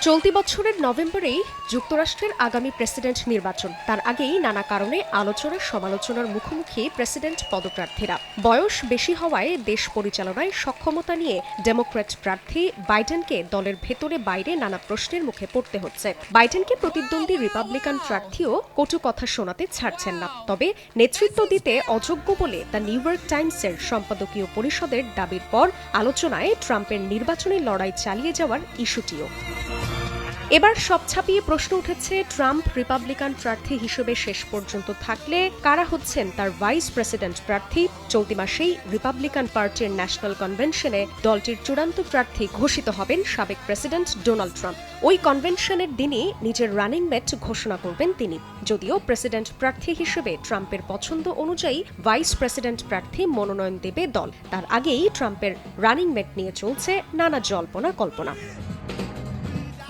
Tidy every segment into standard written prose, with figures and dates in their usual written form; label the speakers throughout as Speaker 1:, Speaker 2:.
Speaker 1: চলতি বছরের নভেম্বরেই যুক্তরাষ্ট্রের আগামী প্রেসিডেন্ট নির্বাচন। তার আগেই নানা কারণে আলোচনা সমালোচনার মুখোমুখি প্রেসিডেন্ট পদপ্রার্থীরা। বয়স বেশি হওয়ায় দেশ পরিচালনায় সক্ষমতা নিয়ে ডেমোক্র্যাট প্রার্থী বাইডেনকে দলের ভেতরে বাইরে নানা প্রশ্নের মুখে পড়তে হচ্ছে। বাইডেনকে প্রতিদ্বন্দ্বী রিপাবলিকান প্রার্থীও কটু কথা শোনাতে ছাড়ছেন না। তবে নেতৃত্ব দিতে অযোগ্য বলে দ্য নিউ ইয়র্ক টাইমসের সম্পাদকীয় পরিষদের দাবির পর আলোচনায় ট্রাম্পের নির্বাচনী লড়াই চালিয়ে যাওয়ার ইস্যুটিও। এবার সব ছাপিয়ে প্রশ্ন উঠেছে, ট্রাম্প রিপাবলিকান প্রার্থী হিসেবে শেষ পর্যন্ত থাকলে কারা হচ্ছেন তার ভাইস প্রেসিডেন্ট প্রার্থী। চলতি মাসেই রিপাবলিকান পার্টির ন্যাশনাল কনভেনশনে দলটির চূড়ান্ত প্রার্থী ঘোষিত হবেন সাবেক প্রেসিডেন্ট ডোনাল্ড ট্রাম্প। ওই কনভেনশনের দিনই নিজের রানিং মেট ঘোষণা করবেন তিনি। যদিও প্রেসিডেন্ট প্রার্থী হিসেবে ট্রাম্পের পছন্দ অনুযায়ী ভাইস প্রেসিডেন্ট প্রার্থী মনোনয়ন দেবে দল। তার আগেই ট্রাম্পের রানিং মেট নিয়ে চলছে নানা জল্পনা কল্পনা।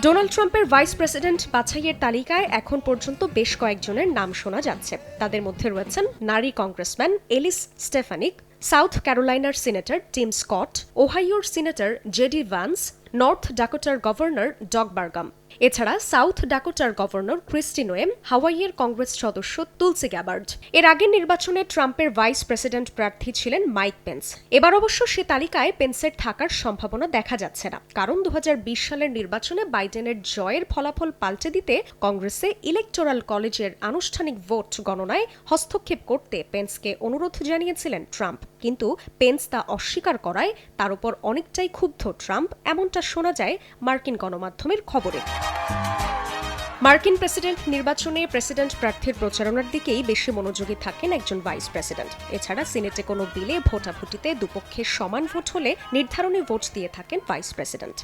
Speaker 1: ডোনাল্ড ট্রাম্পের ভাইস প্রেসিডেন্ট বাছাইয়ের তালিকায় এখন পর্যন্ত বেশ কয়েকজনের নাম শোনা যাচ্ছে। তাদের মধ্যে রয়েছেন নারী কংগ্রেসম্যান এলিস স্টেফানিক, সাউথ ক্যারোলাইনার সিনেটর টিম স্কট, ওহাইওর সিনেটর জেডি ভান্স, নর্থ ডাকোটার গভর্নর ডগ বার্গাম। এছাড়া সাউথ ডাকোটার গভর্নর ক্রিস্টি নোয়েম, হাওয়াইয়ের কংগ্রেস সদস্য তুলসি গ্যাবার্ড। এর আগের নির্বাচনে ট্রাম্পের ভাইস প্রেসিডেন্ট প্রার্থী ছিলেন মাইক পেন্স। এবার অবশ্য সে তালিকায় পেন্সের থাকার সম্ভাবনা দেখা যাচ্ছে না, কারণ 2020 সালের নির্বাচনে বাইডেনের জয়ের ফলাফল পাল্টে দিতে কংগ্রেসে ইলেকটোরাল কলেজের আনুষ্ঠানিক ভোট গণনায় হস্তক্ষেপ করতে পেন্সকে অনুরোধ জানিয়েছিলেন ট্রাম্প। কিন্তু পেন্স তা অস্বীকার করায় তার উপর অনেকটাই ক্ষুব্ধ ট্রাম্প, এমনটা শোনা যায় মার্কিন গণমাধ্যমের খবরে। মার্কিন প্রেসিডেন্ট নির্বাচনে প্রেসিডেন্ট প্রার্থীর প্রচারণার দিকেই বেশি মনোযোগী থাকেন একজন ভাইস প্রেসিডেন্ট। এছাড়া সিনেটে কোনো বিলে ভোটাভুটিতে দুপক্ষের সমান ভোট হলে নির্ধারণী ভোট দিয়ে থাকেন ভাইস প্রেসিডেন্ট।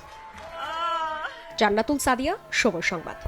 Speaker 1: জান্নাতুল সাদিয়া, সময় সংবাদ।